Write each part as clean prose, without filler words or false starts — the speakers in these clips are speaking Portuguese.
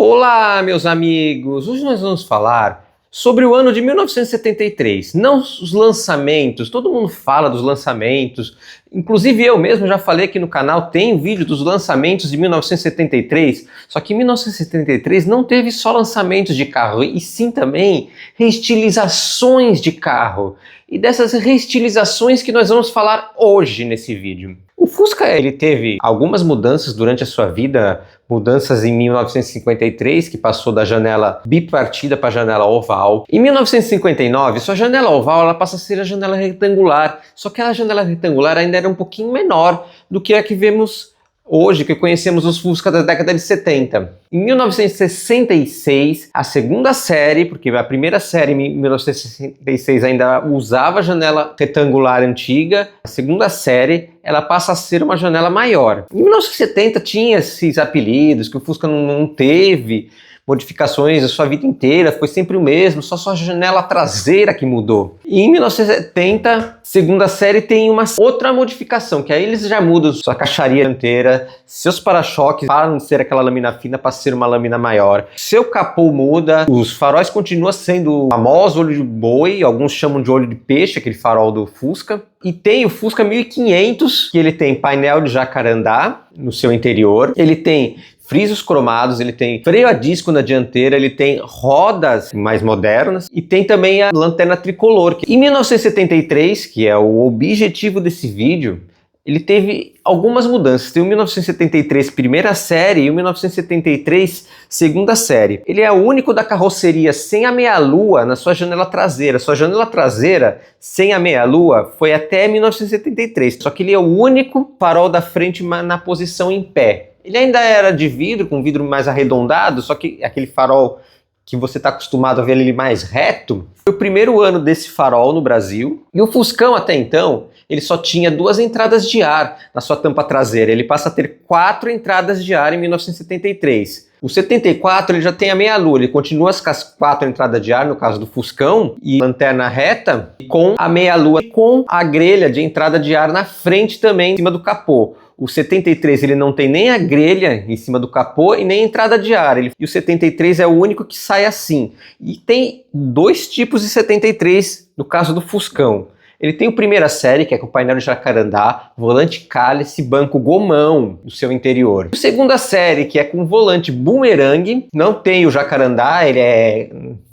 Olá, meus amigos! Hoje nós vamos falar sobre o ano de 1973, não os lançamentos. Todo mundo fala dos lançamentos, inclusive eu mesmo já falei aqui no canal, tem vídeo dos lançamentos de 1973, só que em 1973 não teve só lançamentos de carro, e sim também reestilizações de carro. E dessas reestilizações que nós vamos falar hoje nesse vídeo. O Fusca ele teve algumas mudanças durante a sua vida, mudanças em 1953, que passou da janela bipartida para a janela oval. Em 1959, sua janela oval ela passa a ser a janela retangular, só que a janela retangular ainda era um pouquinho menor do que a que vemos hoje, que conhecemos os Fusca da década de 70. Em 1966, a segunda série, porque a primeira série em 1966 ainda usava a janela retangular antiga, a segunda série ela passa a ser uma janela maior. Em 1970 tinha esses apelidos que o Fusca não teve modificações a sua vida inteira, foi sempre o mesmo, só sua janela traseira que mudou. E em 1970, segunda série tem uma outra modificação, que aí eles já mudam sua caixaria dianteira, seus para-choques param de ser aquela lâmina fina para ser uma lâmina maior, seu capô muda, os faróis continuam sendo famosos, olho de boi, alguns chamam de olho de peixe, aquele farol do Fusca. E tem o Fusca 1500, que ele tem painel de jacarandá no seu interior, ele tem frisos cromados, ele tem freio a disco na dianteira, ele tem rodas mais modernas e tem também a lanterna tricolor. Em 1973, que é o objetivo desse vídeo, ele teve algumas mudanças. Tem o 1973 primeira série e o 1973 segunda série. Ele é o único da carroceria sem a meia-lua na sua janela traseira. Sua janela traseira sem a meia-lua foi até 1973. Só que ele é o único farol da frente na posição em pé. Ele ainda era de vidro, com vidro mais arredondado, só que aquele farol que você está acostumado a ver ele mais reto. Foi o primeiro ano desse farol no Brasil. E o Fuscão até então, ele só tinha 2 entradas de ar na sua tampa traseira. Ele passa a ter 4 entradas de ar em 1973. O 74 ele já tem a meia-lua, ele continua com as 4 entradas de ar, no caso do Fuscão, e lanterna reta, com a meia-lua, com a grelha de entrada de ar na frente também, em cima do capô. O 73 ele não tem nem a grelha em cima do capô e nem a entrada de ar. E o 73 é o único que sai assim. E tem 2 tipos de 73 no caso do Fuscão. Ele tem o primeira série, que é com painel de jacarandá, volante cálice, banco gomão no seu interior. A segunda série, que é com volante bumerangue, não tem o jacarandá, ele é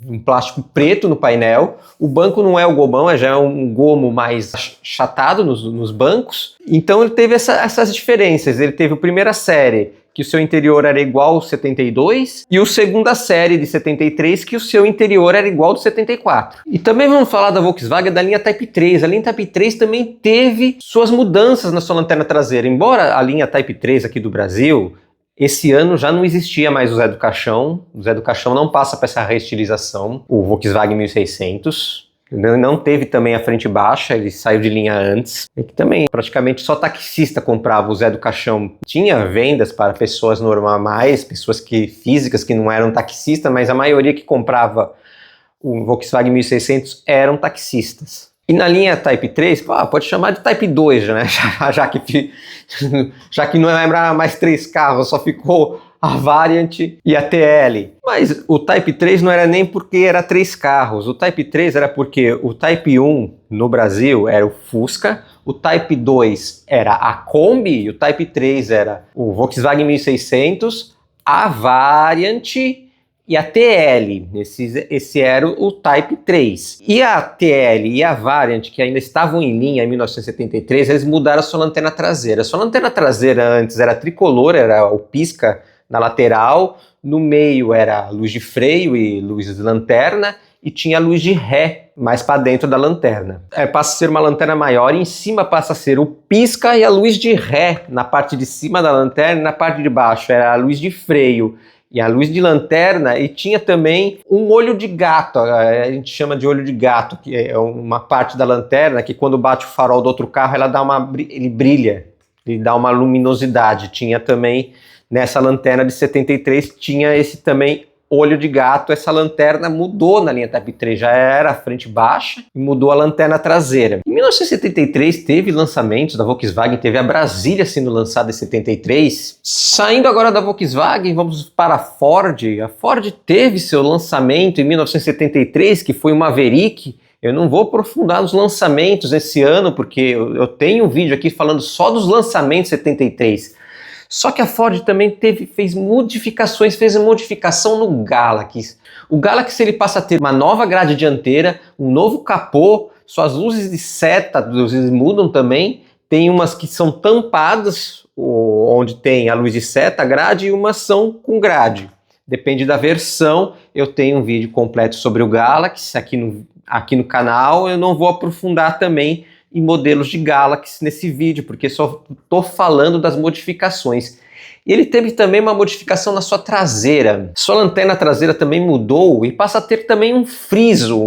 um plástico preto no painel. O banco não é o gomão, já é um gomo mais achatado nos bancos. Então ele teve essas diferenças. Ele teve a primeira série, que o seu interior era igual ao 72, e a segunda série de 73, que o seu interior era igual ao do 74. E também vamos falar da Volkswagen da linha Type 3. A linha Type 3 também teve suas mudanças na sua lanterna traseira. Embora a linha Type 3 aqui do Brasil, esse ano já não existia mais o Zé do Caixão. O Zé do Caixão não passa para essa reestilização. O Volkswagen 1600. Não teve também a frente baixa, ele saiu de linha antes. E que também praticamente só taxista comprava o Zé do Caixão. Tinha vendas para pessoas normais, pessoas físicas que não eram taxistas, mas a maioria que comprava o Volkswagen 1600 eram taxistas. E na linha Type 3, pode chamar de Type 2, né? já que não é mais 3 carros, só ficou a Variant e a TL. Mas o Type 3 não era nem porque era 3 carros. O Type 3 era porque o Type 1 no Brasil era o Fusca, o Type 2 era a Kombi e o Type 3 era o Volkswagen 1600, a Variant e a TL. Esse era o Type 3. E a TL e a Variant, que ainda estavam em linha em 1973, eles mudaram a sua lanterna traseira. A sua lanterna traseira antes era tricolor, era o pisca na lateral, no meio era luz de freio e luz de lanterna, e tinha luz de ré mais para dentro da lanterna. Passa a ser uma lanterna maior, e em cima passa a ser o pisca e a luz de ré na parte de cima da lanterna, e na parte de baixo era a luz de freio e a luz de lanterna, e tinha também um olho de gato, a gente chama de olho de gato, que é uma parte da lanterna que quando bate o farol do outro carro ele brilha, ele dá uma luminosidade. Tinha também nessa lanterna de 73, tinha esse também olho de gato, essa lanterna mudou na linha Type 3, já era a frente baixa e mudou a lanterna traseira. Em 1973 teve lançamentos da Volkswagen, teve a Brasília sendo lançada em 73. Saindo agora da Volkswagen, vamos para a Ford. A Ford teve seu lançamento em 1973, que foi o Maverick. Eu não vou aprofundar nos lançamentos esse ano, porque eu tenho um vídeo aqui falando só dos lançamentos 73. Só que a Ford também fez modificações, fez a modificação no Galaxy. O Galaxy ele passa a ter uma nova grade dianteira, um novo capô, suas luzes de seta mudam também. Tem umas que são tampadas, onde tem a luz de seta, a grade, e umas são com grade. Depende da versão. Eu tenho um vídeo completo sobre o Galaxy aqui no canal. Eu não vou aprofundar também em modelos de Galaxy nesse vídeo, porque só estou falando das modificações. Ele teve também uma modificação na sua traseira. Sua lanterna traseira também mudou e passa a ter também um friso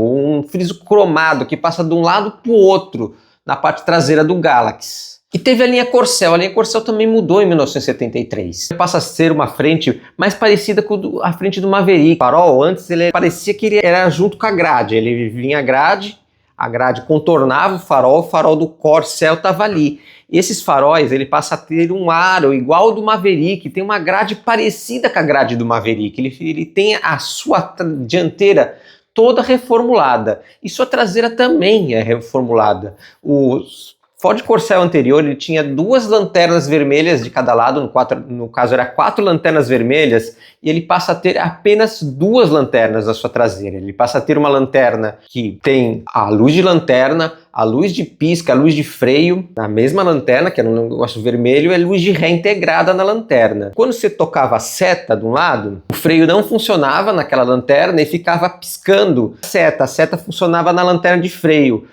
cromado, que passa de um lado para o outro, na parte traseira do Galaxy. E teve a linha Corcel também mudou em 1973. Passa a ser uma frente mais parecida com a frente do Maverick. O farol, antes, parecia que ele era junto com a grade, ele vinha a grade contornava o farol do Corcel estava ali. Esses faróis, ele passa a ter um aro igual ao do Maverick, tem uma grade parecida com a grade do Maverick, ele tem a sua dianteira toda reformulada, e sua traseira também é reformulada. O Ford Corcel anterior, ele tinha 2 lanternas vermelhas de cada lado, no caso era 4 lanternas vermelhas, e ele passa a ter apenas 2 lanternas na sua traseira. Ele passa a ter uma lanterna que tem a luz de lanterna, a luz de pisca, a luz de freio, na mesma lanterna, que era um negócio vermelho, é luz de ré integrada na lanterna. Quando você tocava a seta de um lado, o freio não funcionava naquela lanterna e ficava piscando a seta funcionava na lanterna de freio.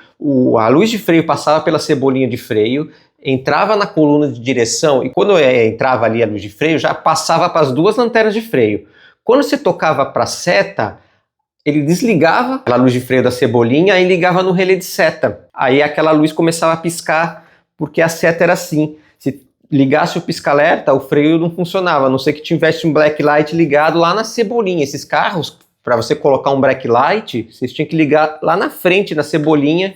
A luz de freio passava pela cebolinha de freio, entrava na coluna de direção e quando entrava ali a luz de freio já passava para as 2 lanternas de freio. Quando você tocava para a seta, ele desligava aquela luz de freio da cebolinha e ligava no relé de seta. Aí aquela luz começava a piscar porque a seta era assim. Se ligasse o pisca-alerta, o freio não funcionava, a não ser que tivesse um black light ligado lá na cebolinha. Esses carros, para você colocar um black light, vocês tinham que ligar lá na frente, na cebolinha,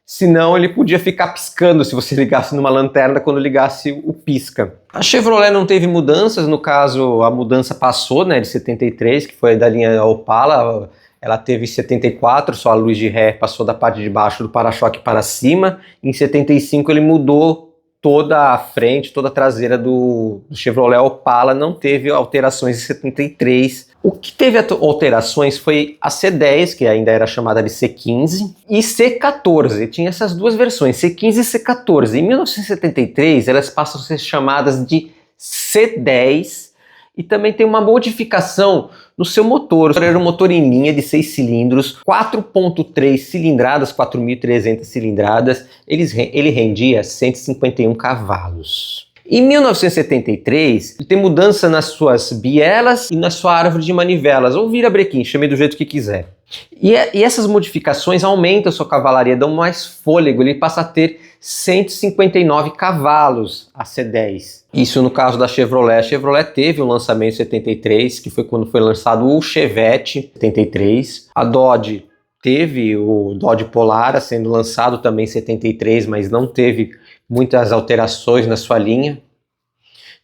senão ele podia ficar piscando se você ligasse numa lanterna quando ligasse o pisca. A Chevrolet não teve mudanças, no caso a mudança passou, né, de 73, que foi da linha Opala, ela teve 74, só a luz de ré passou da parte de baixo do para-choque para cima. Em 75 ele mudou toda a frente, toda a traseira do Chevrolet Opala, não teve alterações em 73. O que teve alterações foi a C10, que ainda era chamada de C15, e C14. Tinha essas 2 versões, C15 e C14. Em 1973, elas passam a ser chamadas de C10, e também tem uma modificação no seu motor. Era um motor em linha de 6 cilindros, 4.3 cilindradas, 4.300 cilindradas. Ele rendia 151 cavalos. Em 1973, tem mudança nas suas bielas e na sua árvore de manivelas, ou vira-brequim, chame do jeito que quiser. E essas modificações aumentam a sua cavalaria, dão mais fôlego, ele passa a ter 159 cavalos a C10. Isso no caso da Chevrolet. A Chevrolet teve um lançamento em 73, que foi quando foi lançado o Chevette 73. A Dodge teve o Dodge Polara sendo lançado também em 73, mas não teve muitas alterações na sua linha.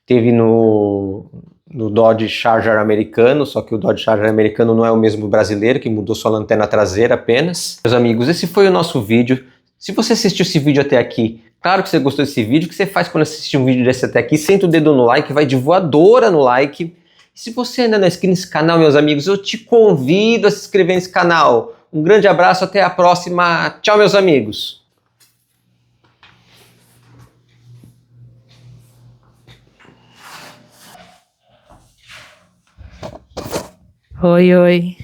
Teve no Dodge Charger americano, só que o Dodge Charger americano não é o mesmo brasileiro, que mudou sua lanterna traseira apenas. Meus amigos, esse foi o nosso vídeo. Se você assistiu esse vídeo até aqui, claro que você gostou desse vídeo. O que você faz quando assistir um vídeo desse até aqui? Senta o dedo no like, vai de voadora no like. E se você ainda não é inscrito nesse canal, meus amigos, eu te convido a se inscrever nesse canal. Um grande abraço, até a próxima. Tchau, meus amigos. Oi, oi.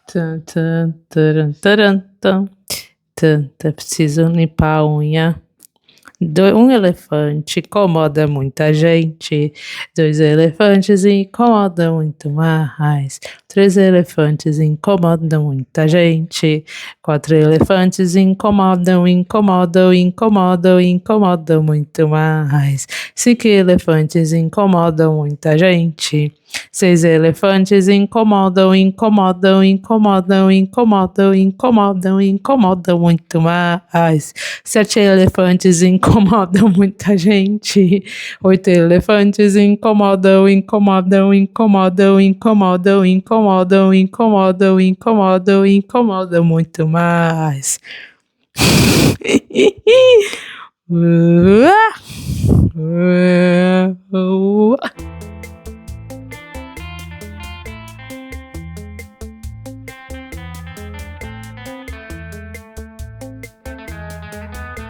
Tum, tum, turum, turum, tum. Tum, tum. Preciso limpar a unha. Um elefante incomoda muita gente. 2 elefantes incomodam muito mais. 3 elefantes incomodam muita gente. 4 elefantes incomodam muito mais. 5 elefantes incomodam muita gente. 6 elefantes incomodam muito mais. 7 elefantes incomodam muita gente. 8 elefantes incomodam muito mais.